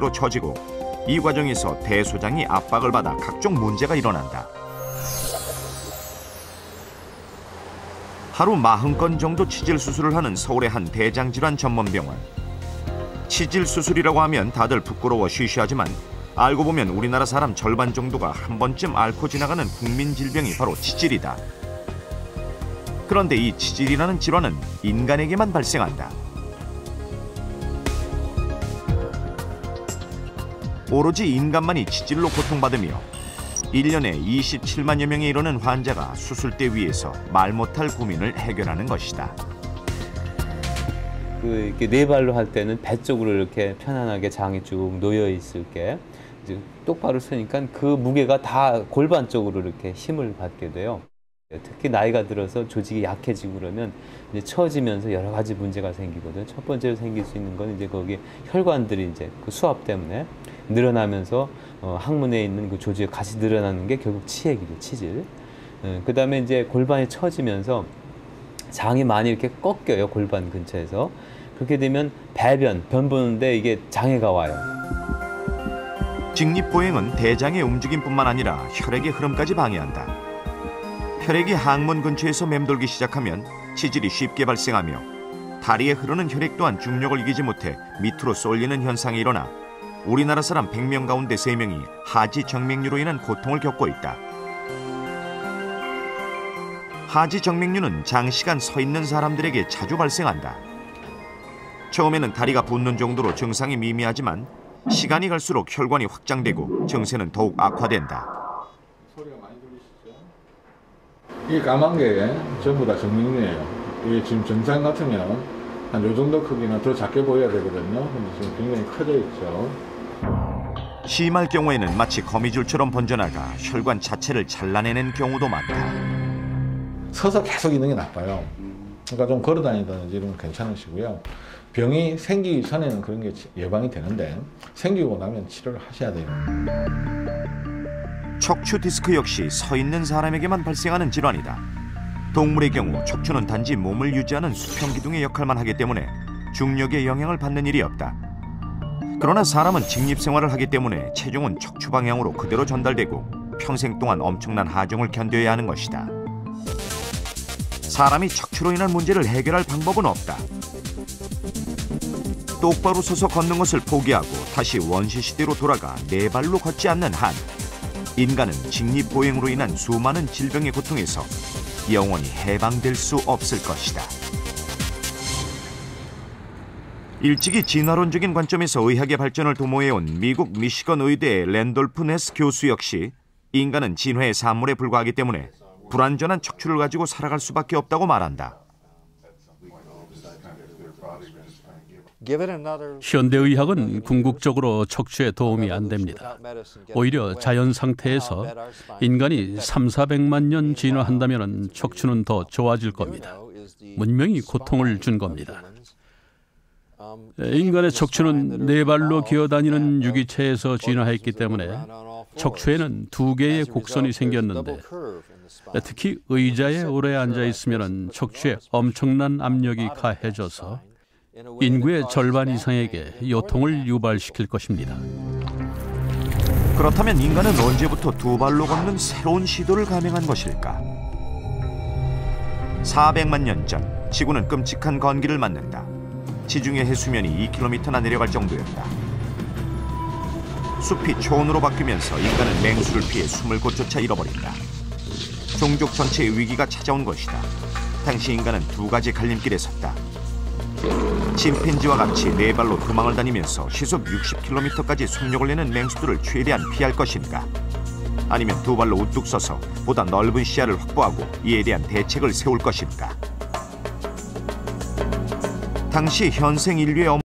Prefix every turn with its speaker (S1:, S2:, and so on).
S1: 상태로 처지고 이 과정에서 대소장이 압박을 받아 각종 문제가 일어난다. 하루 40건 정도 치질 수술을 하는 서울의 한 대장질환 전문병원. 치질 수술이라고 하면 다들 부끄러워 쉬쉬하지만 알고 보면 우리나라 사람 절반 정도가 한 번쯤 앓고 지나가는 국민 질병이 바로 치질이다. 그런데 이 치질이라는 질환은 인간에게만 발생한다. 오로지 인간만이 치질로 고통받으며 1년에 27만여 명에 이르는 환자가 수술대 위에서 말 못할 고민을 해결하는 것이다.
S2: 이렇게 네 발로 할 때는 배 쪽으로 이렇게 편안하게 장이 쭉 놓여 있을 게 이제 똑바로 서니까 그 무게가 다 골반 쪽으로 이렇게 힘을 받게 돼요. 특히 나이가 들어서 조직이 약해지고 그러면 이제 처지면서 여러 가지 문제가 생기거든요. 첫 번째로 생길 수 있는 건 이제 거기 혈관들이 이제 그 수압 때문에 늘어나면서 항문에 있는 그 조직이 같이 늘어나는 게 결국 치액이죠, 치질. 그다음에 이제 골반이 처지면서 장이 많이 이렇게 꺾여요, 골반 근처에서. 그렇게 되면 변 보는데 이게 장애가 와요.
S1: 직립보행은 대장의 움직임뿐만 아니라 혈액의 흐름까지 방해한다. 혈액이 항문 근처에서 맴돌기 시작하면 치질이 쉽게 발생하며 다리에 흐르는 혈액 또한 중력을 이기지 못해 밑으로 쏠리는 현상이 일어나 우리나라 사람 100명 가운데 3명이 하지정맥류로 인한 고통을 겪고 있다. 하지정맥류는 장시간 서 있는 사람들에게 자주 발생한다. 처음에는 다리가 붓는 정도로 증상이 미미하지만 시간이 갈수록 혈관이 확장되고 증세는 더욱 악화된다.
S3: 소리가 많이 들리시죠? 이 까만 게 전부 다 정맥류예요. 이게 지금 정상 같으면 한 요 정도 크기나 더 작게 보여야 되거든요. 근데 지금 굉장히 커져 있죠.
S1: 심할 경우에는 마치 거미줄처럼 번져나가 혈관 자체를 잘라내는 경우도 많다.
S3: 서서 계속 있는 게 나빠요. 그러니까 좀 걸어 다니다든지 이러면 괜찮으시고요. 병이 생기기 전에는 그런 게 예방이 되는데 생기고 나면 치료를 하셔야 돼요.
S1: 척추 디스크 역시 서 있는 사람에게만 발생하는 질환이다. 동물의 경우 척추는 단지 몸을 유지하는 수평기둥의 역할만 하기 때문에 중력의 영향을 받는 일이 없다. 그러나 사람은 직립생활을 하기 때문에 체중은 척추 방향으로 그대로 전달되고 평생 동안 엄청난 하중을 견뎌야 하는 것이다. 사람이 척추로 인한 문제를 해결할 방법은 없다. 똑바로 서서 걷는 것을 포기하고 다시 원시시대로 돌아가 네 발로 걷지 않는 한 인간은 직립보행으로 인한 수많은 질병의 고통에서 영원히 해방될 수 없을 것이다. 일찍이 진화론적인 관점에서 의학의 발전을 도모해온 미국 미시건 의대의 랜돌프 네스 교수 역시 인간은 진화의 산물에 불과하기 때문에 불완전한 척추를 가지고 살아갈 수밖에 없다고 말한다.
S4: 현대의학은 궁극적으로 척추에 도움이 안 됩니다. 오히려 자연 상태에서 인간이 300~400만 년 진화한다면 척추는 더 좋아질 겁니다. 문명이 고통을 준 겁니다. 인간의 척추는 네 발로 기어다니는 유기체에서 진화했기 때문에 척추에는 2개의 곡선이 생겼는데 특히 의자에 오래 앉아 있으면 척추에 엄청난 압력이 가해져서 인구의 절반 이상에게 요통을 유발시킬 것입니다.
S1: 그렇다면 인간은 언제부터 2발로 걷는 새로운 시도를 감행한 것일까? 400만 년 전 지구는 끔찍한 건기를 맞는다. 지중해 해수면이 2km나 내려갈 정도였다. 숲이 초원으로 바뀌면서 인간은 맹수를 피해 숨을 곳조차 잃어버린다. 종족 전체의 위기가 찾아온 것이다. 당시 인간은 2가지 갈림길에 섰다. 침팬지와 같이 네 발로 도망을 다니면서 시속 60km까지 속력을 내는 맹수들을 최대한 피할 것인가? 아니면 2발로 우뚝 서서 보다 넓은 시야를 확보하고 이에 대한 대책을 세울 것인가? 당시 현생 인류의